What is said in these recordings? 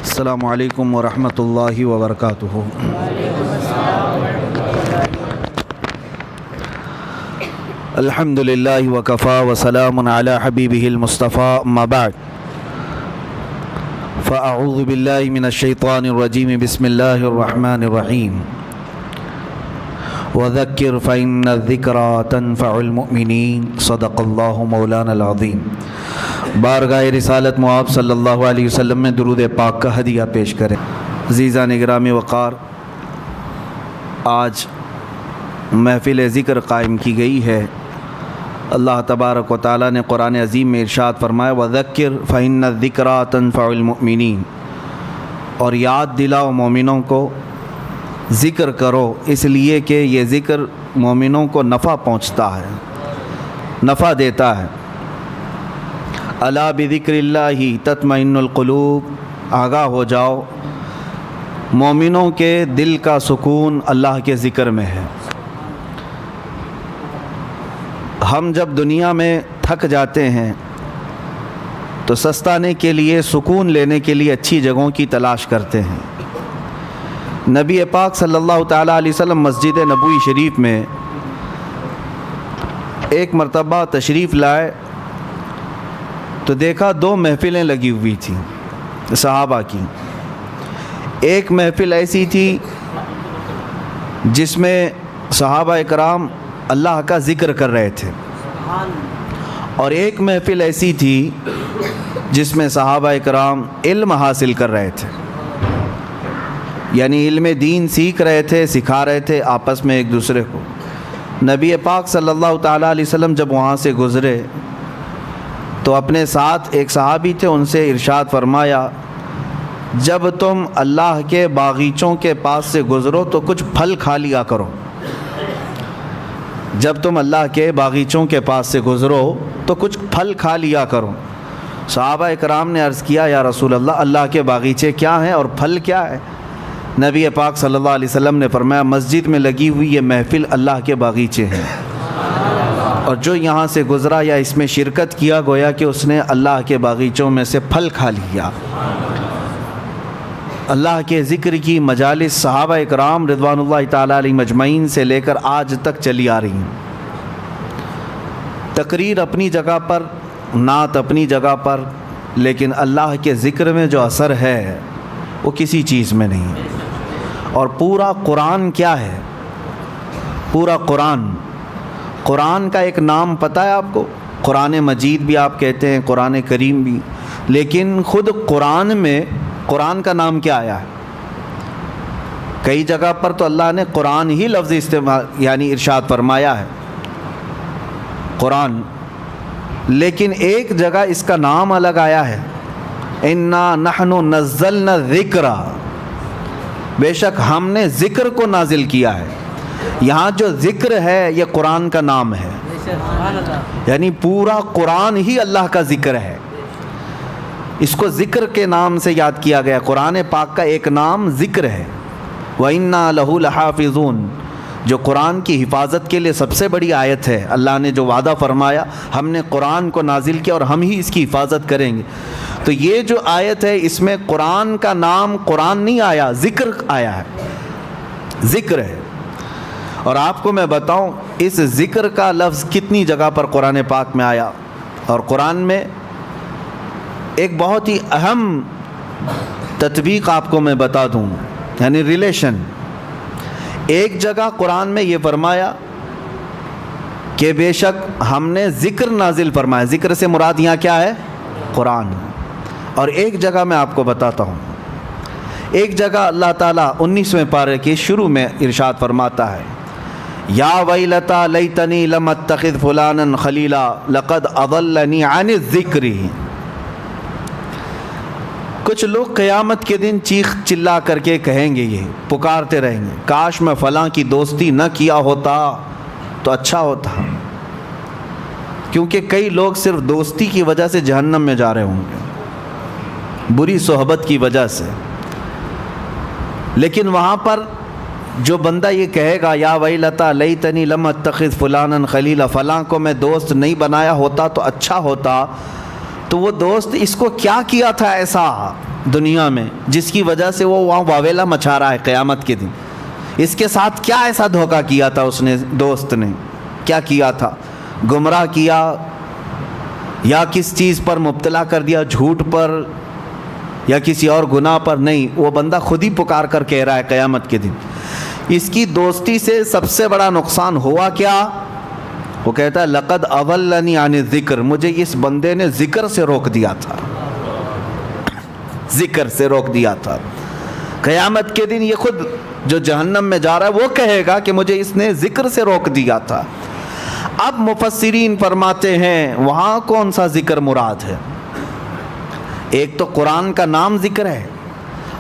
السلام علیکم ورحمۃ اللہ وبرکاتہ۔ الحمد للہ وکفا وسلام علی حبیبہ المصطفیٰ، اما بعد فاعوذ باللہ من الشیطان الرجیم، بسم اللہ الرحمن الرحیم۔ وذکر فإن الذکریٰ تنفع المؤمنین، صدق اللہ مولانا العظیم۔ بارگاہ رسالت مآب صلی اللہ علیہ وسلم میں درود پاک کا ہدیہ پیش کریں۔ عزیزان گرامی وقار، آج محفل ذکر قائم کی گئی ہے۔ اللہ تبارک و تعالیٰ نے قرآن عظیم میں ارشاد فرمایا، وذکر فإن الذکریٰ تنفع المؤمنین، اور یاد دلاؤ مومنوں کو، ذکر کرو، اس لیے کہ یہ ذکر مومنوں کو نفع پہنچتا ہے، نفع دیتا ہے۔ الا بذکر اللہ تطمئن القلوب، آگاہ ہو جاؤ، مومنوں کے دل کا سکون اللہ کے ذکر میں ہے۔ ہم جب دنیا میں تھک جاتے ہیں تو سستانے کے لیے، سکون لینے کے لیے اچھی جگہوں کی تلاش کرتے ہیں۔ نبی پاک صلی اللہ تعالیٰ علیہ وسلم مسجد نبوی شریف میں ایک مرتبہ تشریف لائے تو دیکھا دو محفلیں لگی ہوئی تھیں صحابہ کی۔ ایک محفل ایسی تھی جس میں صحابہ اکرام اللہ کا ذکر کر رہے تھے، اور ایک محفل ایسی تھی جس میں صحابہ اکرام علم حاصل کر رہے تھے، یعنی علم دین سیکھ رہے تھے، سکھا رہے تھے آپس میں ایک دوسرے کو۔ نبی پاک صلی اللہ تعالیٰ علیہ وسلم جب وہاں سے گزرے تو اپنے ساتھ ایک صحابی تھے، ان سے ارشاد فرمایا، جب تم اللہ کے باغیچوں کے پاس سے گزرو تو کچھ پھل کھا لیا کرو۔ جب تم اللہ کے باغیچوں کے پاس سے گزرو تو کچھ پھل کھا لیا کرو۔ صحابہ اکرام نے عرض کیا، یا رسول اللہ، اللہ کے باغیچے کیا ہیں اور پھل کیا ہے؟ نبی پاک صلی اللہ علیہ وسلم نے فرمایا، مسجد میں لگی ہوئی یہ محفل اللہ کے باغیچے ہیں، اور جو یہاں سے گزرا یا اس میں شرکت کیا، گویا کہ اس نے اللہ کے باغیچوں میں سے پھل کھا لیا۔ اللہ کے ذکر کی مجالس صحابہ اکرام رضوان اللہ تعالیٰ علیہ مجمعین سے لے کر آج تک چلی آ رہی ہیں۔ تقریر اپنی جگہ پر، نعت اپنی جگہ پر، لیکن اللہ کے ذکر میں جو اثر ہے وہ کسی چیز میں نہیں۔ اور پورا قرآن کیا ہے؟ پورا قرآن کا ایک نام پتہ ہے آپ کو؟ قرآن مجید بھی آپ کہتے ہیں، قرآن کریم بھی، لیکن خود قرآن میں قرآن کا نام کیا آیا ہے؟ کئی جگہ پر تو اللہ نے قرآن ہی لفظ استعمال یعنی ارشاد فرمایا ہے، قرآن، لیکن ایک جگہ اس کا نام الگ آیا ہے، انا نحن نزلنا الذکر، بے شک ہم نے ذکر کو نازل کیا ہے۔ یہاں جو ذکر ہے یہ قرآن کا نام ہے، یعنی پورا قرآن ہی اللہ کا ذکر ہے، اس کو ذکر کے نام سے یاد کیا گیا۔ قرآن پاک کا ایک نام ذکر ہے، وَإِنَّا لَهُ لَحَافِظُونَ، جو قرآن کی حفاظت کے لیے سب سے بڑی آیت ہے۔ اللہ نے جو وعدہ فرمایا، ہم نے قرآن کو نازل کیا اور ہم ہی اس کی حفاظت کریں گے، تو یہ جو آیت ہے اس میں قرآن کا نام قرآن نہیں آیا، ذکر آیا ہے، ذکر ہے۔ اور آپ کو میں بتاؤں اس ذکر کا لفظ کتنی جگہ پر قرآن پاک میں آیا، اور قرآن میں ایک بہت ہی اہم تطبیق آپ کو میں بتا دوں، یعنی ریلیشن۔ ایک جگہ قرآن میں یہ فرمایا کہ بے شک ہم نے ذکر نازل فرمایا، ذکر سے مراد یہاں کیا ہے؟ قرآن۔ اور ایک جگہ میں آپ کو بتاتا ہوں، ایک جگہ اللہ تعالیٰ 19ویں پارے کے شروع میں ارشاد فرماتا ہے، یا ویلتا لیتنی لم اتخذ فلانا خلیلا لقد اضلنی عن الذکر۔ کچھ لوگ قیامت کے دن چیخ چلا کر کے کہیں گے، یہ پکارتے رہیں گے، کاش میں فلاں کی دوستی نہ کیا ہوتا تو اچھا ہوتا، کیونکہ کئی لوگ صرف دوستی کی وجہ سے جہنم میں جا رہے ہوں گے، بری صحبت کی وجہ سے۔ لیکن وہاں پر جو بندہ یہ کہے گا، یا ویلتا لیتنی لم اتخذ فلانا خلیلا، فلاں کو میں دوست نہیں بنایا ہوتا تو اچھا ہوتا، تو وہ دوست اس کو کیا کیا تھا ایسا دنیا میں جس کی وجہ سے وہ وہاں واویلا مچا رہا ہے قیامت کے دن. اس کے ساتھ کیا ایسا دھوکہ کیا تھا اس نے, دوست نے کیا کیا تھا؟ گمراہ کیا یا کس چیز پر مبتلا کر دیا, جھوٹ پر یا کسی اور گناہ پر؟ نہیں, وہ بندہ خود ہی پکار کر کہہ رہا ہے قیامت کے دن. اس کی دوستی سے سب سے بڑا نقصان ہوا کیا؟ وہ کہتا ہے لقد اضلنی عن الذکر, مجھے اس بندے نے ذکر سے روک دیا تھا, ذکر سے روک دیا تھا. قیامت کے دن یہ خود جو جہنم میں جا رہا ہے وہ کہے گا کہ مجھے اس نے ذکر سے روک دیا تھا. اب مفسرین فرماتے ہیں وہاں کون سا ذکر مراد ہے؟ ایک تو قرآن کا نام ذکر ہے,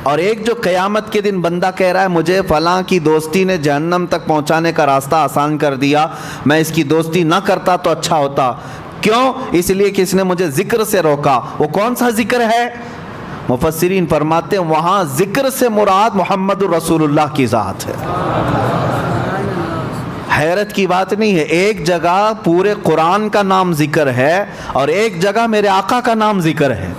اور ایک جو قیامت کے دن بندہ کہہ رہا ہے مجھے فلاں کی دوستی نے جہنم تک پہنچانے کا راستہ آسان کر دیا, میں اس کی دوستی نہ کرتا تو اچھا ہوتا. کیوں؟ اس لیے کہ اس نے مجھے ذکر سے روکا. وہ کون سا ذکر ہے؟ مفسرین فرماتے ہیں وہاں ذکر سے مراد محمد الرسول اللہ کی ذات ہے. حیرت کی بات نہیں ہے, ایک جگہ پورے قرآن کا نام ذکر ہے اور ایک جگہ میرے آقا کا نام ذکر ہے.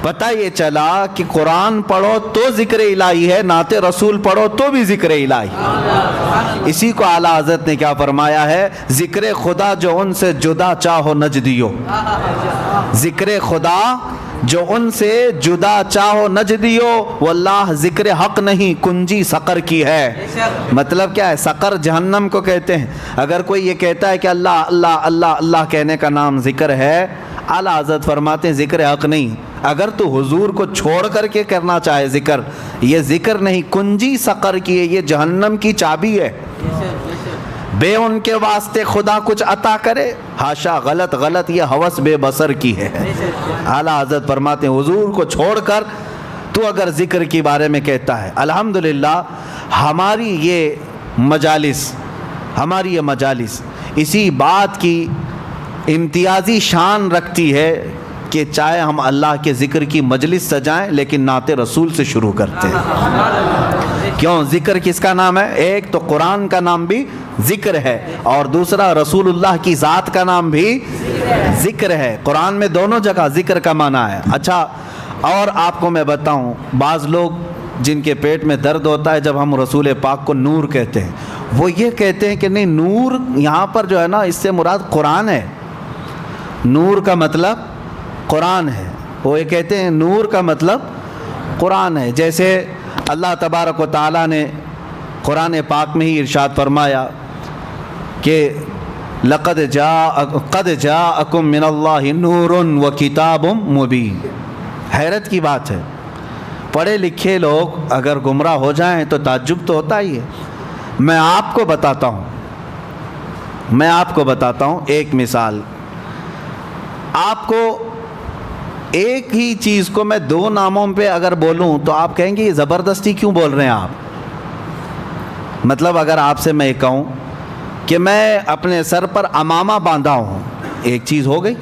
پتہ یہ چلا کہ قرآن پڑھو تو ذکر الہی ہے, نعت رسول پڑھو تو بھی ذکر الہی. اسی کو اعلیٰ حضرت نے کیا فرمایا ہے, ذکر خدا جو ان سے جدا چاہو نجدیو, ذکر خدا جو ان سے جدا چاہو نجدیو, واللہ ذکر حق نہیں کنجی سقر کی ہے. مطلب کیا ہے؟ سقر جہنم کو کہتے ہیں. اگر کوئی یہ کہتا ہے کہ اللہ اللہ اللہ اللہ کہنے کا نام ذکر ہے, اعلیٰ حضرت فرماتے ہیں ذکر حق نہیں. اگر تو حضور کو چھوڑ کر کے کرنا چاہے ذکر, یہ ذکر نہیں, کنجی سقر کی ہے, یہ جہنم کی چابی ہے. بے ان کے واسطے خدا کچھ عطا کرے, ہاشا, غلط غلط, یہ ہوس بے بصر کی ہے. اعلیٰ حضرت فرماتے ہیں حضور کو چھوڑ کر تو اگر ذکر کے بارے میں کہتا ہے. الحمدللہ ہماری یہ مجالس اسی بات کی امتیازی شان رکھتی ہے کہ چاہے ہم اللہ کے ذکر کی مجلس سجائیں لیکن نعت رسول سے شروع کرتے ہیں. کیوں؟ ذکر کس کا نام ہے؟ ایک تو قرآن کا نام بھی ذکر ہے, اور دوسرا رسول اللہ کی ذات کا نام بھی ذکر ہے. قرآن میں دونوں جگہ ذکر کا معنی ہے. اچھا, اور آپ کو میں بتاؤں, بعض لوگ جن کے پیٹ میں درد ہوتا ہے جب ہم رسول پاک کو نور کہتے ہیں, وہ یہ کہتے ہیں کہ نہیں, نور یہاں پر جو ہے نا اس سے مراد قرآن ہے. نور کا مطلب قرآن ہے. وہ یہ کہتے ہیں نور کا مطلب قرآن ہے. جیسے اللہ تبارک و تعالیٰ نے قرآن پاک میں ہی ارشاد فرمایا کہ قد جاءکم من اللہ نور و کتاب مبین. حیرت کی بات ہے, پڑھے لکھے لوگ اگر گمراہ ہو جائیں تو تعجب تو ہوتا ہی ہے. میں آپ کو بتاتا ہوں ایک مثال. آپ کو ایک ہی چیز کو میں دو ناموں پہ اگر بولوں تو آپ کہیں گے یہ زبردستی کیوں بول رہے ہیں آپ. مطلب اگر آپ سے میں کہوں کہ میں اپنے سر پر امامہ باندھا ہوں, ایک چیز ہو گئی.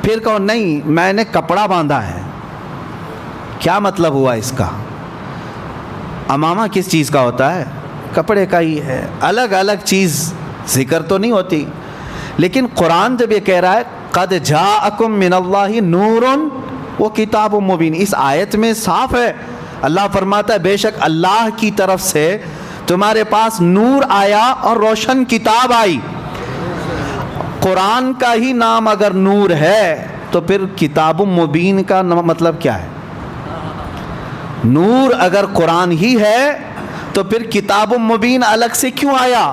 پھر کہو نہیں میں نے کپڑا باندھا ہے, کیا مطلب ہوا اس کا؟ امامہ کس چیز کا ہوتا ہے؟ کپڑے کا ہی ہے. الگ الگ چیز ذکر تو نہیں ہوتی. لیکن قرآن جب یہ کہہ رہا ہے قد جاءکم من اللہ نور و کتاب مبین, اس آیت میں صاف ہے, اللہ فرماتا ہے بے شک اللہ کی طرف سے تمہارے پاس نور آیا اور روشن کتاب آئی. قرآن کا ہی نام اگر نور ہے تو پھر کتاب مبین کا مطلب کیا ہے؟ نور اگر قرآن ہی ہے تو پھر کتاب مبین الگ سے کیوں آیا؟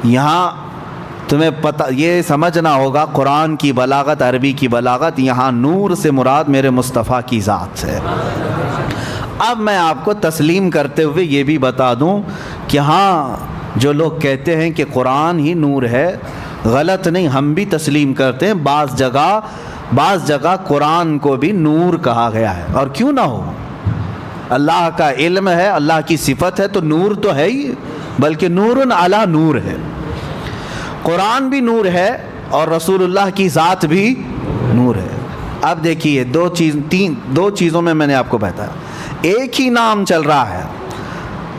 یہاں تمہیں پتہ یہ سمجھنا ہوگا قرآن کی بلاغت, عربی کی بلاغت, یہاں نور سے مراد میرے مصطفیٰ کی ذات ہے. اب میں آپ کو تسلیم کرتے ہوئے یہ بھی بتا دوں کہ ہاں جو لوگ کہتے ہیں کہ قرآن ہی نور ہے, غلط نہیں, ہم بھی تسلیم کرتے ہیں. بعض جگہ قرآن کو بھی نور کہا گیا ہے, اور کیوں نہ ہو, اللہ کا علم ہے, اللہ کی صفت ہے تو نور تو ہے ہی, بلکہ نور علی نور ہے. قرآن بھی نور ہے اور رسول اللہ کی ذات بھی نور ہے. اب دیکھیے دو چیزوں میں نے آپ کو بتایا, ایک ہی نام چل رہا ہے.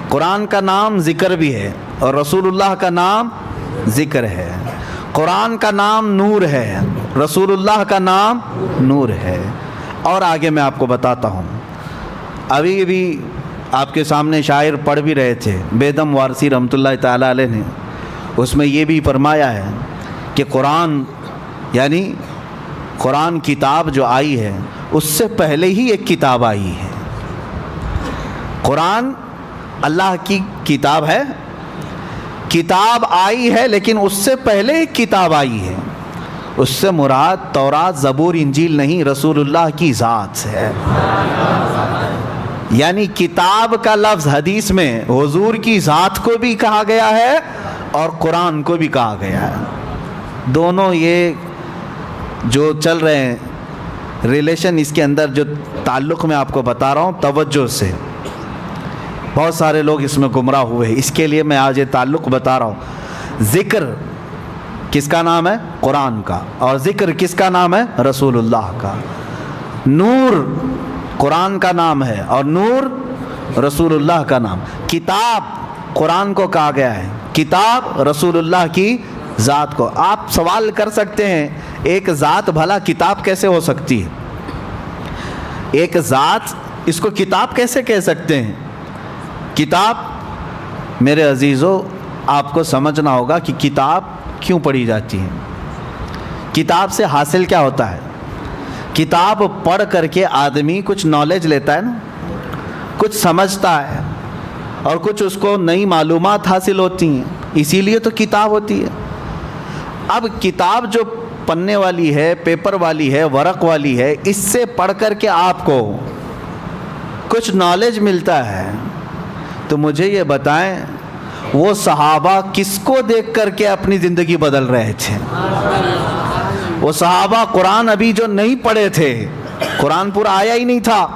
قرآن کا نام ذکر بھی ہے اور رسول اللہ کا نام ذکر ہے. قرآن کا نام نور ہے, رسول اللہ کا نام نور ہے. اور آگے میں آپ کو بتاتا ہوں. ابھی بھی آپ کے سامنے شاعر پڑھ بھی رہے تھے بیدم وارثی رحمۃ اللہ تعالیٰ علیہ نے، اس میں یہ بھی فرمایا ہے کہ قرآن یعنی قرآن کتاب جو آئی ہے اس سے پہلے ہی ایک کتاب آئی ہے. قرآن اللہ کی کتاب ہے، کتاب آئی ہے لیکن اس سے پہلے ایک کتاب آئی ہے. اس سے مراد تورات زبور انجیل نہیں، رسول اللہ کی ذات ہے. یعنی کتاب کا لفظ حدیث میں حضور کی ذات کو بھی کہا گیا ہے اور قرآن کو بھی کہا گیا ہے. دونوں یہ جو چل رہے ہیں ریلیشن، اس کے اندر جو تعلق میں آپ کو بتا رہا ہوں توجہ سے، بہت سارے لوگ اس میں گمراہ ہوئے ہیں، اس کے لیے میں آج یہ تعلق بتا رہا ہوں. ذکر کس کا نام ہے؟ قرآن کا. اور ذکر کس کا نام ہے؟ رسول اللہ کا. نور قرآن کا نام ہے اور نور رسول اللہ کا نام. کتاب قرآن کو کہا گیا ہے، کتاب رسول اللہ کی ذات کو. آپ سوال کر سکتے ہیں ایک ذات بھلا کتاب کیسے ہو سکتی ہے؟ ایک ذات اس کو کتاب کیسے کہہ سکتے ہیں؟ کتاب میرے عزیزو آپ کو سمجھنا ہوگا کہ کتاب کیوں پڑھی جاتی ہے. کتاب سے حاصل کیا ہوتا ہے؟ کتاب پڑھ کر کے آدمی کچھ نالج لیتا ہے نا، کچھ سمجھتا ہے اور کچھ اس کو نئی معلومات حاصل ہوتی ہیں، اسی لیے تو کتاب ہوتی ہے. اب کتاب جو پنے والی ہے، پیپر والی ہے، ورق والی ہے، اس سے پڑھ کر کے آپ کو کچھ نالج ملتا ہے. تو مجھے یہ بتائیں وہ صحابہ کس کو دیکھ کر کے اپنی زندگی بدل رہے تھے؟ وہ صحابہ قرآن ابھی جو نہیں پڑھے تھے، قرآن پورا آیا ہی نہیں تھا،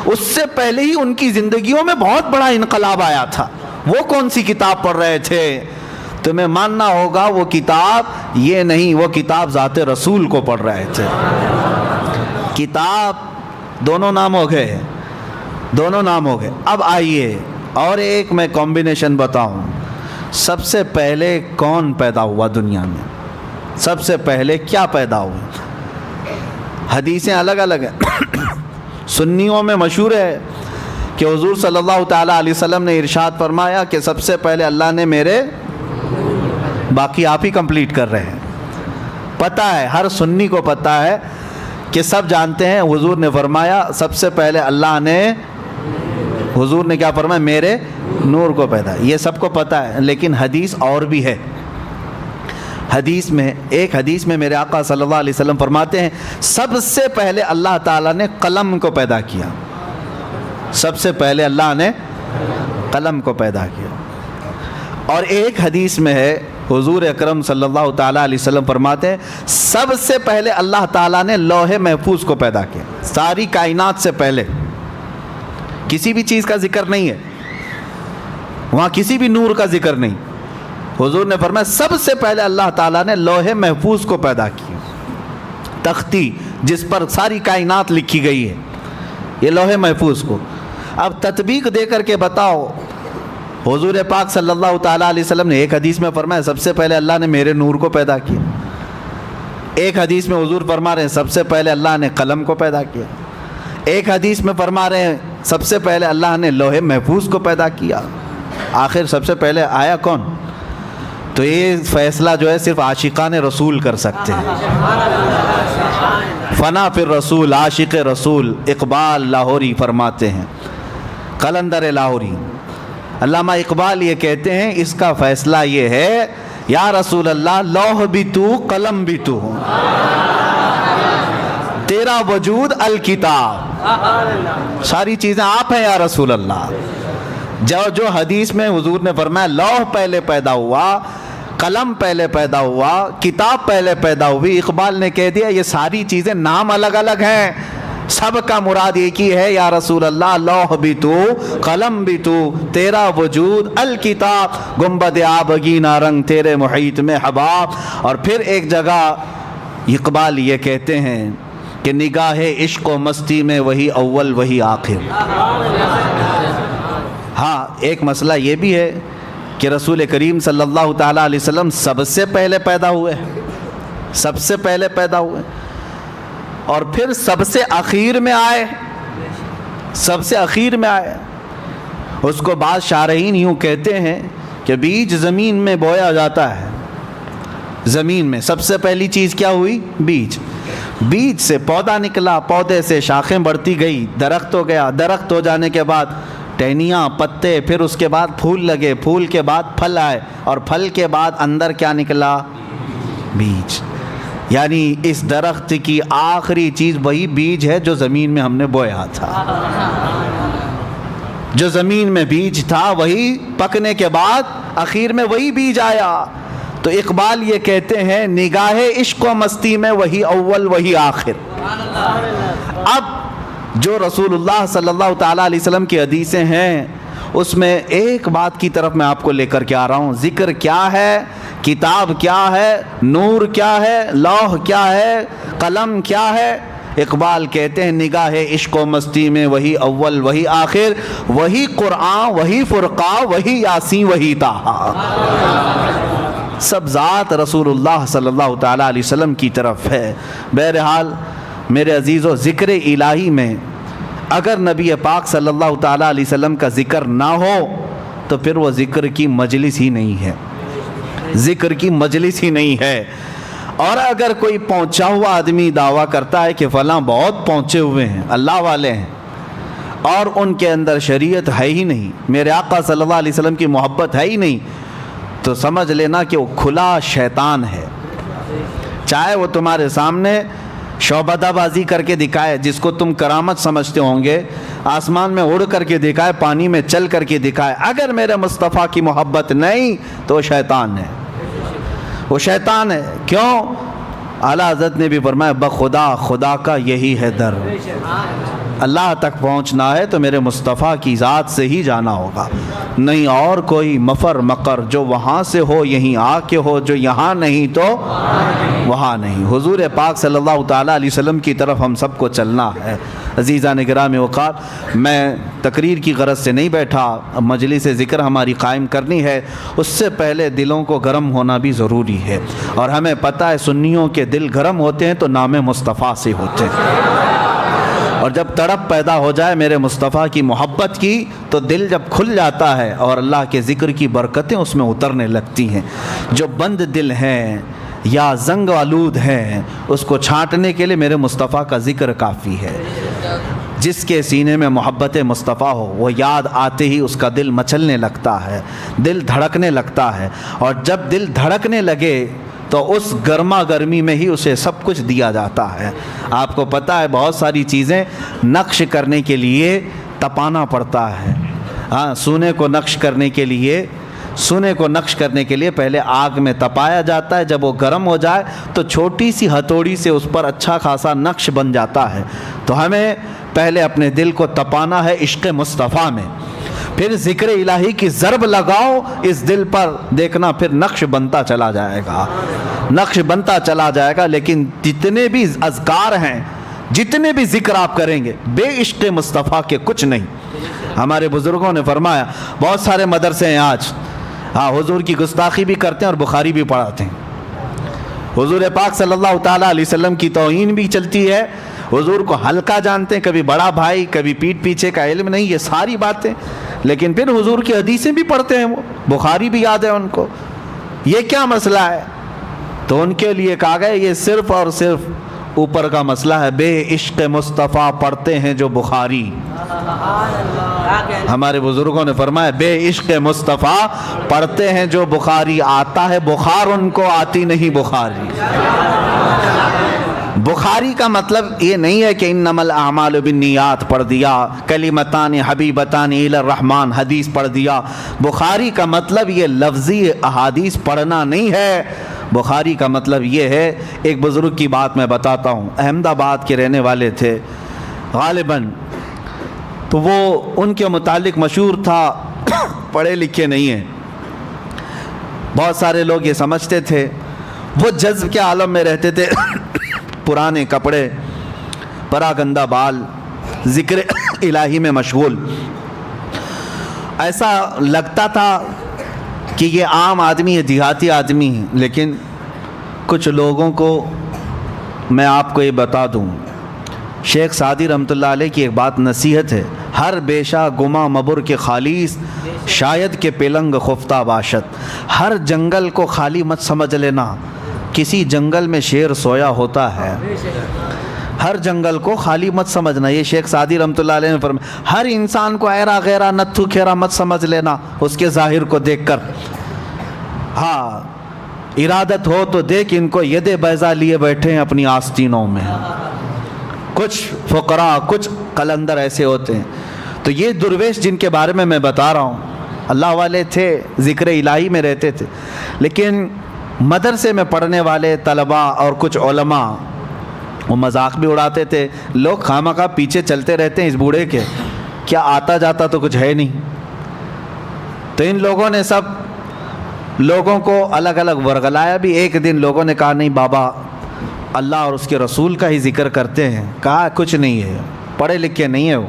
اس سے پہلے ہی ان کی زندگیوں میں بہت بڑا انقلاب آیا تھا. وہ کون سی کتاب پڑھ رہے تھے؟ تمہیں ماننا ہوگا وہ کتاب یہ نہیں، وہ کتاب ذات رسول کو پڑھ رہے تھے. کتاب دونوں نام ہو گئے، دونوں نام ہو گئے. اب آئیے اور ایک میں کمبینیشن بتاؤں. سب سے پہلے کون پیدا ہوا دنیا میں؟ سب سے پہلے کیا پیدا ہوا؟ حدیثیں الگ الگ ہیں. سنیوں میں مشہور ہے کہ حضور صلی اللہ تعالیٰ علیہ وسلم نے ارشاد فرمایا کہ سب سے پہلے اللہ نے میرے، باقی آپ ہی کمپلیٹ کر رہے ہیں. پتہ ہے ہر سنی کو پتہ ہے کہ سب جانتے ہیں حضور نے فرمایا سب سے پہلے اللہ نے، حضور نے کیا فرمایا؟ میرے نور کو پیدا. یہ سب کو پتہ ہے، لیکن حدیث اور بھی ہے. حدیث میں ایک حدیث میں میرے آقا صلی اللہ علیہ وسلم فرماتے ہیں سب سے پہلے اللہ تعالیٰ نے قلم کو پیدا کیا. سب سے پہلے اللہ نے قلم کو پیدا کیا. اور ایک حدیث میں ہے حضور اکرم صلی اللہ تعالیٰ علیہ وسلم فرماتے ہیں سب سے پہلے اللہ تعالیٰ نے لوح محفوظ کو پیدا کیا. ساری کائنات سے پہلے کسی بھی چیز کا ذکر نہیں ہے وہاں، کسی بھی نور کا ذکر نہیں. حضور نے فرمایا سب سے پہلے اللہ تعالیٰ نے لوح محفوظ کو پیدا کیا. تختی جس پر ساری کائنات لکھی گئی ہے، یہ لوح محفوظ کو. اب تطبیق دے کر کے بتاؤ، حضور پاک صلی اللہ تعالیٰ علیہ وسلم نے ایک حدیث میں فرمایا سب سے پہلے اللہ نے میرے نور کو پیدا کیا. ایک حدیث میں حضور فرما رہے ہیں سب سے پہلے اللہ نے قلم کو پیدا کیا. ایک حدیث میں فرما رہے ہیں سب سے پہلے اللہ نے لوح محفوظ کو پیدا کیا. آخر سب سے پہلے آیا کون؟ تو یہ فیصلہ جو ہے صرف عاشقان رسول کر سکتے ہیں. فنا پھر رسول، عاشق رسول اقبال لاہوری فرماتے ہیں، قلندر لاہوری علامہ اقبال یہ کہتے ہیں اس کا فیصلہ یہ ہے یا رسول اللہ لوح بھی تو قلم بھی تو، تیرا وجود الکتاب، ساری چیزیں آپ ہیں یا رسول اللہ. جو حدیث میں حضور نے فرمایا لوح پہلے پیدا ہوا، قلم پہلے پیدا ہوا، کتاب پہلے پیدا ہوئی، اقبال نے کہہ دیا یہ ساری چیزیں نام الگ الگ ہیں، سب کا مراد ایک ہی ہے یا رسول اللہ لوح بھی تو قلم بھی تو، تیرا وجود الکتاب، گنبد آبگینہ رنگ تیرے محیط میں حباب. اور پھر ایک جگہ اقبال یہ کہتے ہیں کہ نگاہ عشق و مستی میں وہی اول وہی آخر. ہاں ایک مسئلہ یہ بھی ہے کہ رسول کریم صلی اللہ تعالیٰ علیہ وسلم سب سے پہلے پیدا ہوئے، سب سے پہلے پیدا ہوئے. اور پھر سب سے اخیر میں آئے، سب سے اخیر میں آئے۔ اس کو بعض شارحین یوں کہتے ہیں کہ بیج زمین میں بویا جاتا ہے، زمین میں سب سے پہلی چیز کیا ہوئی؟ بیج۔ بیج سے پودا نکلا، پودے سے شاخیں بڑھتی گئی، درخت ہو گیا، درخت ہو جانے کے بعد ٹہنیاں، پتے، پھر اس کے بعد پھول لگے، پھول کے بعد پھل آئے، اور پھل کے بعد اندر کیا نکلا؟ بیج۔ یعنی اس درخت کی آخری چیز وہی بیج ہے جو زمین میں ہم نے بویا تھا۔ جو زمین میں بیج تھا وہی پکنے کے بعد آخر میں وہی بیج آیا۔ تو اقبال یہ کہتے ہیں نگاہ عشق و مستی میں وہی اول وہی آخر۔ اب جو رسول اللہ صلی اللہ تعالیٰ علیہ وسلم کی حدیثیں ہیں اس میں ایک بات کی طرف میں آپ کو لے کر کے آ رہا ہوں۔ ذکر کیا ہے، کتاب کیا ہے، نور کیا ہے، لوح کیا ہے، قلم کیا ہے؟ اقبال کہتے ہیں نگاہ عشق و مستی میں وہی اول وہی آخر، وہی قرآن وہی فرقہ وہی یاسین وہی طٰہٰ۔ سب ذات رسول اللہ صلی اللہ تعالیٰ علیہ وسلم کی طرف ہے۔ بہرحال میرے عزیزو، ذکر الہی میں اگر نبی پاک صلی اللہ تعالیٰ علیہ وسلم کا ذکر نہ ہو تو پھر وہ ذکر کی مجلس ہی نہیں ہے، ذکر کی مجلس ہی نہیں ہے۔ اور اگر کوئی پہنچا ہوا آدمی دعویٰ کرتا ہے کہ فلاں بہت پہنچے ہوئے ہیں، اللہ والے ہیں، اور ان کے اندر شریعت ہے ہی نہیں، میرے آقا صلی اللہ علیہ وسلم کی محبت ہے ہی نہیں، تو سمجھ لینا کہ وہ کھلا شیطان ہے۔ چاہے وہ تمہارے سامنے شعبدہ بازی کر کے دکھائے، جس کو تم کرامت سمجھتے ہوں گے، آسمان میں اڑ کر کے دکھائے، پانی میں چل کر کے دکھائے، اگر میرے مصطفیٰ کی محبت نہیں تو وہ شیطان ہے، وہ شیطان ہے۔ کیوں؟ اعلیٰ حضرت نے بھی فرمایا بخدا خدا کا یہی ہے در۔ اللہ تک پہنچنا ہے تو میرے مصطفیٰ کی ذات سے ہی جانا ہوگا، نہیں اور کوئی مفر مقر، جو وہاں سے ہو یہیں آ کے ہو، جو یہاں نہیں تو وہاں نہیں۔ حضور پاک صلی اللہ تعالیٰ علیہ وسلم کی طرف ہم سب کو چلنا ہے۔ عزیزان گرامی وقار، میں تقریر کی غرض سے نہیں بیٹھا، مجلس ذکر ہماری قائم کرنی ہے، اس سے پہلے دلوں کو گرم ہونا بھی ضروری ہے، اور ہمیں پتہ ہے سنیوں کے دل گرم ہوتے ہیں تو نام مصطفیٰ سے ہوتے ہیں، اور جب تڑپ پیدا ہو جائے میرے مصطفیٰ کی محبت کی تو دل جب کھل جاتا ہے اور اللہ کے ذکر کی برکتیں اس میں اترنے لگتی ہیں۔ جو بند دل ہیں یا زنگ آلود ہیں اس کو چھانٹنے کے لیے میرے مصطفیٰ کا ذکر کافی ہے۔ جس کے سینے میں محبت مصطفیٰ ہو وہ یاد آتے ہی اس کا دل مچلنے لگتا ہے، دل دھڑکنے لگتا ہے، اور جب دل دھڑکنے لگے تو اس گرما گرمی میں ہی اسے سب کچھ دیا جاتا ہے۔ آپ کو پتہ ہے بہت ساری چیزیں نقش کرنے کے لیے تپانا پڑتا ہے۔ ہاں، سونے کو نقش کرنے کے لیے پہلے آگ میں تپایا جاتا ہے، جب وہ گرم ہو جائے تو چھوٹی سی ہتھوڑی سے اس پر اچھا خاصا نقش بن جاتا ہے۔ تو ہمیں پہلے اپنے دل کو تپانا ہے عشق مصطفیٰ میں، پھر ذکر الہی کی ضرب لگاؤ اس دل پر، دیکھنا پھر نقش بنتا چلا جائے گا، نقش بنتا چلا جائے گا۔ لیکن جتنے بھی اذکار ہیں، جتنے بھی ذکر آپ کریں گے، بے عشق مصطفیٰ کے کچھ نہیں۔ ہمارے بزرگوں نے فرمایا، بہت سارے مدرسے ہیں آج، ہاں، حضور کی گستاخی بھی کرتے ہیں اور بخاری بھی پڑھاتے ہیں، حضور پاک صلی اللہ تعالیٰ علیہ وسلم کی توہین بھی چلتی ہے، حضور کو ہلکا جانتے ہیں، کبھی بڑا بھائی، کبھی پیٹھ پیچھے کا علم نہیں، یہ ساری باتیں، لیکن پھر حضور کی حدیثیں بھی پڑھتے ہیں، وہ بخاری بھی یاد ہے ان کو۔ یہ کیا مسئلہ ہے؟ تو ان کے لیے کہا گیا یہ صرف اور صرف اوپر کا مسئلہ ہے، بے عشق مصطفیٰ پڑھتے ہیں جو بخاری۔ ہمارے بزرگوں نے فرمایا بے عشق مصطفیٰ پڑھتے ہیں جو بخاری، آتا ہے بخار ان کو، آتی نہیں بخاری۔ بخاری کا مطلب یہ نہیں ہے کہ انما الاعمال بالنیات پڑھ دیا، کلمتان حبیبتان الی الرحمن حدیث پڑھ دیا۔ بخاری کا مطلب یہ لفظی احادیث پڑھنا نہیں ہے، بخاری کا مطلب یہ ہے، ایک بزرگ کی بات میں بتاتا ہوں، احمد آباد کے رہنے والے تھے غالباً، تو وہ ان کے متعلق مشہور تھا پڑھے لکھے نہیں ہیں، بہت سارے لوگ یہ سمجھتے تھے، وہ جذب کے عالم میں رہتے تھے، پرانے کپڑے، پراگندہ بال، ذکر الہی میں مشغول، ایسا لگتا تھا کہ یہ عام آدمی ہے، دیہاتی آدمی ہے۔ لیکن کچھ لوگوں کو میں آپ کو یہ بتا دوں، شیخ سعدی رحمۃ اللہ علیہ کی ایک بات نصیحت ہے، ہر بیشا گما مبر کے خالیس شاید کے پلنگ خفتہ باشد. ہر جنگل کو خالی مت سمجھ لینا، کسی جنگل میں شیر سویا ہوتا ہے. ہر جنگل کو خالی مت سمجھنا، یہ شیخ سعدی رحمۃ اللہ علیہ نے فرمایا. ہر انسان کو ایرا غیرہ نتھو کھیرا مت سمجھ لینا اس کے ظاہر کو دیکھ کر. ہاں ارادت ہو تو دیکھ ان کو ید بیضا لیے بیٹھے ہیں اپنی آستینوں میں. کچھ فقراء کچھ قلندر ایسے ہوتے ہیں. تو یہ درویش جن کے بارے میں بتا رہا ہوں، اللہ والے تھے، ذکر الہی میں رہتے تھے، لیکن مدرسے میں پڑھنے والے طلباء اور کچھ علماء وہ مذاق بھی اڑاتے تھے. لوگ خامخواہ پیچھے چلتے رہتے ہیں اس بوڑھے کے، کیا آتا جاتا تو کچھ ہے نہیں. تو ان لوگوں نے سب لوگوں کو الگ الگ ورگلایا بھی. ایک دن لوگوں نے کہا نہیں بابا اللہ اور اس کے رسول کا ہی ذکر کرتے ہیں. کہا کچھ نہیں ہے، پڑھے لکھے نہیں ہے وہ.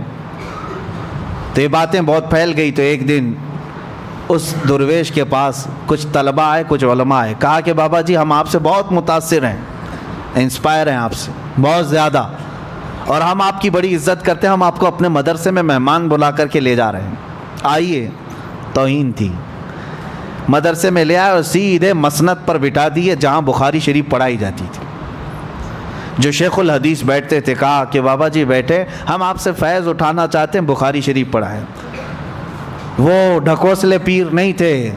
تو یہ باتیں بہت پھیل گئی. تو ایک دن اس درویش کے پاس کچھ طلباء آئے، کچھ علماء آئے. کہا کہ بابا جی ہم آپ سے بہت متاثر ہیں، انسپائر ہیں آپ سے بہت زیادہ، اور ہم آپ کی بڑی عزت کرتے ہیں. ہم آپ کو اپنے مدرسے میں مہمان بلا کر کے لے جا رہے ہیں، آئیے. توہین تھی. مدرسے میں لے آئے اور سیدھے مسند پر بٹھا دیے جہاں بخاری شریف پڑھائی جاتی تھی. جو شیخ الحدیث بیٹھتے تھے کہا کہ بابا جی بیٹھے، ہم آپ سے فیض اٹھانا چاہتے ہیں، بخاری شریف پڑھائیں. وہ ڈھکوسلے پیر نہیں تھے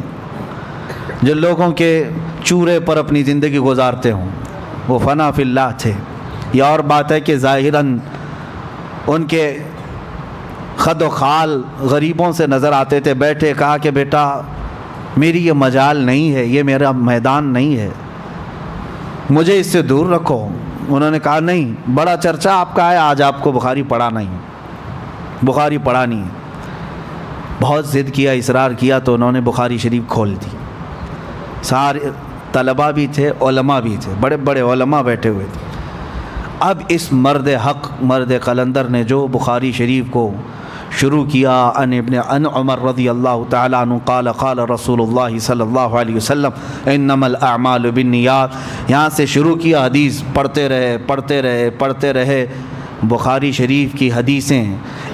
جو لوگوں کے چورے پر اپنی زندگی گزارتے ہوں، وہ فنا فی اللہ تھے. یہ اور بات ہے کہ ظاہراً ان کے خد و خال غریبوں سے نظر آتے تھے. بیٹھے کہا کہ بیٹا میری یہ مجال نہیں ہے، یہ میرا میدان نہیں ہے، مجھے اس سے دور رکھو. انہوں نے کہا نہیں، بڑا چرچا آپ کا ہے، آج آپ کو بخاری پڑھانا ہی، بخاری پڑھانی ہے. بہت ضد کیا، اصرار کیا تو انہوں نے بخاری شریف کھول دی. سارے طلباء بھی تھے، علماء بھی تھے، بڑے بڑے علماء بیٹھے ہوئے تھے. اب اس مرد حق، مرد قلندر نے جو بخاری شریف کو شروع کیا، ان عمر رضی اللہ تعالیٰ عنہ قال قال رسول اللہ صلی اللہ علیہ وسلم انما الاعمال بالنیات، یہاں سے شروع کیا. حدیث پڑھتے رہے پڑھتے رہے پڑھتے رہے. بخاری شریف کی حدیثیں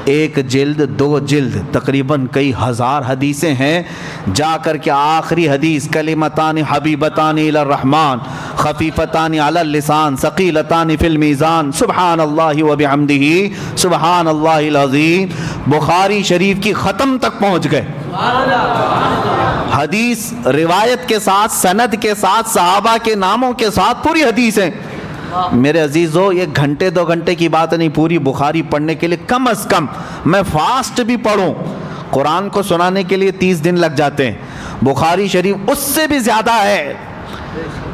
ایک جلد، دو جلد، تقریباً کئی ہزار حدیثیں ہیں. جا کر کے آخری حدیث کلمتان حبیبتان الی الرحمن خفیفتان علی اللسان ثقیلتان فی المیزان سبحان اللہ وبحمدہ سبحان اللہ العظیم، بخاری شریف کی ختم تک پہنچ گئے. حدیث روایت کے ساتھ، سند کے ساتھ، صحابہ کے ناموں کے ساتھ پوری حدیثیں. میرے عزیزو یہ گھنٹے دو گھنٹے کی بات نہیں، پوری بخاری پڑھنے کے لیے کم از کم میں فاسٹ بھی پڑھوں، قرآن کو سنانے کے لیے 30 دن لگ جاتے ہیں. بخاری شریف اس سے بھی زیادہ ہے.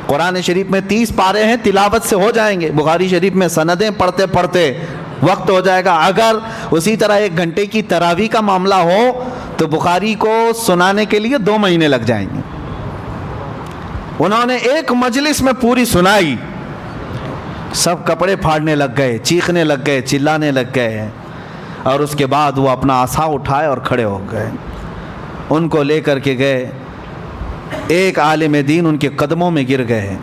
قرآن شریف میں 30 پارے ہیں، تلاوت سے ہو جائیں گے. بخاری شریف میں سندیں پڑھتے پڑھتے وقت ہو جائے گا. اگر اسی طرح 1 گھنٹے کی تراویح کا معاملہ ہو تو بخاری کو سنانے کے لیے 2 مہینے لگ جائیں گے. انہوں نے ایک مجلس میں پوری سنائی، سب کپڑے پھاڑنے لگ گئے، چیخنے لگ گئے، چلانے لگ گئے، اور اس کے بعد وہ اپنا عصا اٹھائے اور کھڑے ہو گئے. ان کو لے کر کے گئے، ایک عالم دین ان کے قدموں میں گر گئے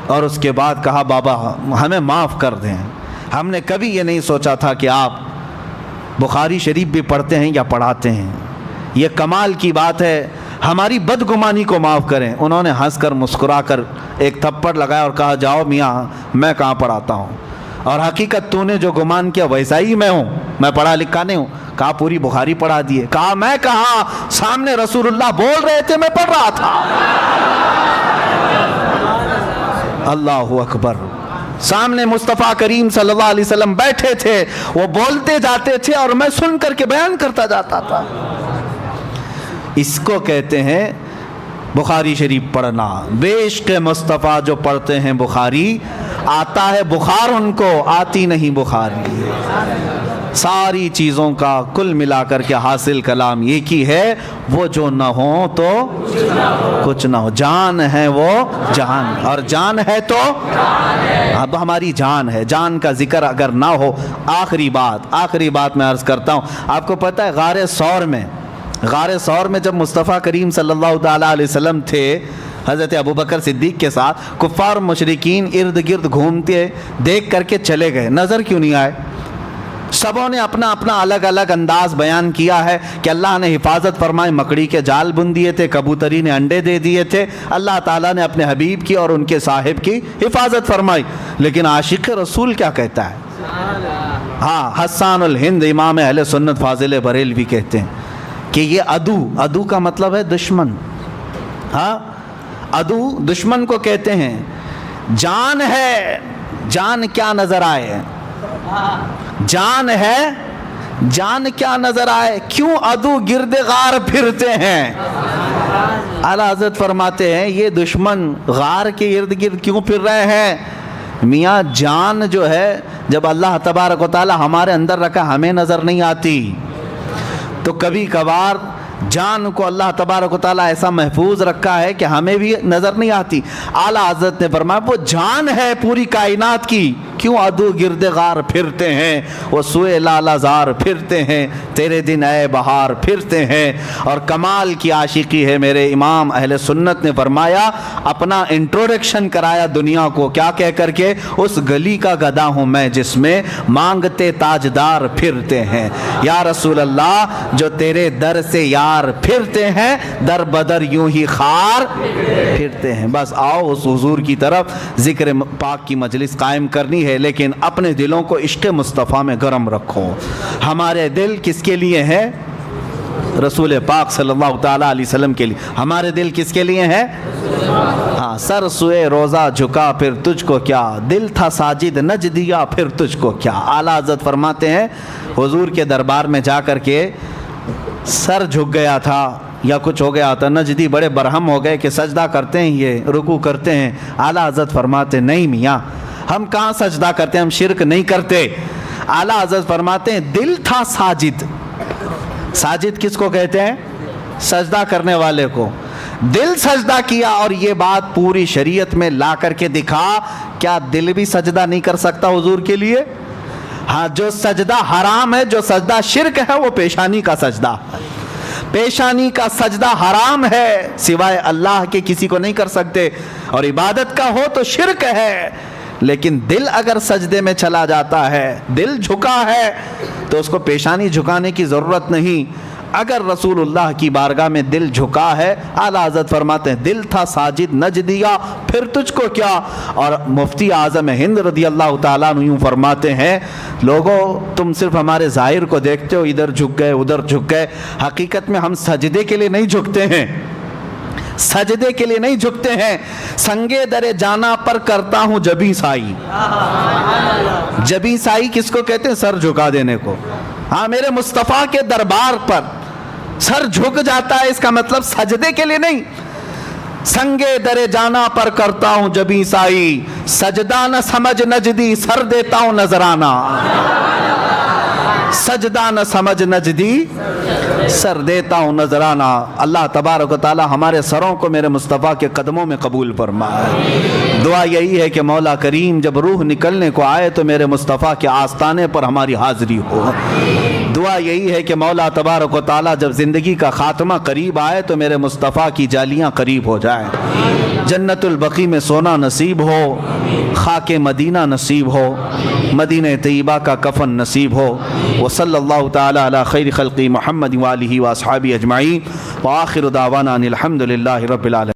اور اس کے بعد کہا بابا ہمیں معاف کر دیں، ہم نے کبھی یہ نہیں سوچا تھا کہ آپ بخاری شریف بھی پڑھتے ہیں یا پڑھاتے ہیں، یہ کمال کی بات ہے، ہماری بدگمانی کو معاف کریں. انہوں نے ہنس کر مسکرا کر ایک تھپڑ لگایا اور کہا جاؤ میاں میں کہاں پڑھاتا ہوں، اور حقیقت تو نے جو گمان کیا ویسا ہی میں ہوں، میں پڑھا لکھا نہیں ہوں. کہا پوری بخاری پڑھا دیے. کہا میں کہا، سامنے رسول اللہ بول رہے تھے میں پڑھ رہا تھا. اللہ اکبر. سامنے مصطفیٰ کریم صلی اللہ علیہ وسلم بیٹھے تھے، وہ بولتے جاتے تھے اور میں سن کر کے بیان کرتا جاتا تھا. اس کو کہتے ہیں بخاری شریف پڑھنا. عشق مصطفیٰ جو پڑھتے ہیں بخاری، آتا ہے بخار ان کو، آتی نہیں بخاری. ساری چیزوں کا کل ملا کر کے حاصل کلام ایک ہی ہے، وہ جو نہ ہو تو کچھ نہ ہو. جان ہے وہ جان، اور جان ہے تو اب ہماری جان ہے. جان کا ذکر اگر نہ ہو، آخری بات میں عرض کرتا ہوں. آپ کو پتہ ہے غار ثور میں جب مصطفیٰ کریم صلی اللہ تعالیٰ علیہ وسلم تھے، حضرت ابوبکر صدیق کے ساتھ کفار مشرکین ارد گرد گھومتے دیکھ کر کے چلے گئے، نظر کیوں نہیں آئے؟ سبوں نے اپنا اپنا الگ الگ انداز بیان کیا ہے کہ اللہ نے حفاظت فرمائی، مکڑی کے جال بن دیے تھے، کبوتری نے انڈے دے دیے تھے، اللہ تعالیٰ نے اپنے حبیب کی اور ان کے صاحب کی حفاظت فرمائی۔ لیکن عاشق رسول کیا کہتا ہے؟ ہاں، حسان الہند امام اہل سنت فاضل بریلوی کہتے ہیں کہ یہ عدو کا مطلب ہے دشمن۔ ہاں، عدو دشمن کو کہتے ہیں۔ جان ہے، جان کیا نظر آئے، جان ہے، جان کیا نظر آئے، کیوں عدو گرد غار پھرتے ہیں؟ اعلیٰ حضرت فرماتے ہیں یہ دشمن غار کے ارد گرد کیوں پھر رہے ہیں؟ میاں جان جو ہے جب اللہ تبارک و تعالی ہمارے اندر رکھا ہمیں نظر نہیں آتی، تو کبھی کبھار جان کو اللہ تبارک و تعالیٰ ایسا محفوظ رکھا ہے کہ ہمیں بھی نظر نہیں آتی۔ اعلیٰ حضرت نے فرمایا وہ جان ہے پوری کائنات کی، کیوں عدو گرد غار پھرتے ہیں، وہ سوئے لالہ زار پھرتے ہیں، تیرے دن اے بہار پھرتے ہیں۔ اور کمال کی عاشقی ہے، میرے امام اہل سنت نے فرمایا، اپنا انٹروڈکشن کرایا دنیا کو کیا کہہ کر کے، اس گلی کا گدا ہوں میں جس میں مانگتے تاجدار پھرتے ہیں۔ یا رسول اللہ جو تیرے در سے یار پھرتے ہیں، در بدر یوں ہی خار پھرتے ہیں۔ بس آؤ اس حضور کی طرف ذکر پاک کی مجلس قائم کرنی ہے، لیکن اپنے دلوں کو عشق مصطفیٰ میں گرم رکھو۔ ہمارے دل کس کے لیے ہے؟ رسول پاک صلی اللہ تعالیٰ علیہ وسلم کے لیے۔ ہمارے دل کس کے لیے ہے؟ ہاں، سر سوئے روزہ جھکا پھر تجھ کو کیا، دل تھا ساجد نج دیا پھر تجھ کو کیا۔ اعلیٰ حضرت فرماتے ہیں حضور کے دربار میں جا کر کے سر جھک گیا تھا یا کچھ ہو گیا تھا، نجدی بڑے برہم ہو گئے کہ سجدہ کرتے ہیں، یہ رکوع کرتے ہیں۔ اعلیٰ حضرت فرماتے نہیں میاں، ہم کہاں سجدہ کرتے ہیں، ہم شرک نہیں کرتے۔ اعلیٰ حضرت فرماتے ہیں دل تھا ساجد۔ ساجد کس کو کہتے ہیں؟ سجدہ کرنے والے کو۔ دل سجدہ کیا، اور یہ بات پوری شریعت میں لا کر کے دکھا، کیا دل بھی سجدہ نہیں کر سکتا حضور کے لیے؟ ہاں، جو سجدہ حرام ہے، جو سجدہ شرک ہے، وہ پیشانی کا سجدہ ہے۔ پیشانی کا سجدہ حرام ہے، سوائے اللہ کے کسی کو نہیں کر سکتے، اور عبادت کا ہو تو شرک ہے۔ لیکن دل اگر سجدے میں چلا جاتا ہے، دل جھکا ہے، تو اس کو پیشانی جھکانے کی ضرورت نہیں۔ اگر رسول اللہ کی بارگاہ میں دل جھکا ہے، اعلیٰ حضرت فرماتے ہیں دل تھا ساجد نج دیا پھر تجھ کو کیا۔ اور مفتی اعظم ہند رضی اللہ تعالیٰ عنہ یوں فرماتے ہیں لوگوں تم صرف ہمارے ظاہر کو دیکھتے ہو، ادھر جھک گئے ادھر جھک گئے، حقیقت میں ہم سجدے کے لیے نہیں جھکتے ہیں، سجدے کے لیے نہیں جھکتے ہیں۔ سنگے در جانا پر کرتا ہوں جبیں سائی۔ جبیں سائی کس کو کہتے ہیں؟ سر جھکا دینے کو۔ ہاں، میرے مصطفیٰ کے دربار پر سر جھک جاتا ہے، اس کا مطلب سجدے کے لیے نہیں۔ سنگے در جانا پر کرتا ہوں جبیں سائی، سجدہ نہ سمجھ نجدی سر دیتا ہوں نذرانہ۔ سجدہ نہ سمجھ نجدی سر دیتا ہوں نذرانہ۔ اللہ تبارک و تعالی ہمارے سروں کو میرے مصطفیٰ کے قدموں میں قبول فرمائے۔ دعا یہی ہے کہ مولا کریم جب روح نکلنے کو آئے تو میرے مصطفیٰ کے آستانے پر ہماری حاضری ہو۔ دعا یہی ہے کہ مولا تبارک و تعالی جب زندگی کا خاتمہ قریب آئے تو میرے مصطفیٰ کی جالیاں قریب ہو جائیں، جنت البقیع میں سونا نصیب ہو، خاک مدینہ نصیب ہو، مدینہ طیبہ کا کفن نصیب ہو۔ وصلی اللہ تعالی علی خیر خلقی محمد وآلہ واصحابہ اجمعین، وآخر دعوانا ان الحمد للہ رب العالمین۔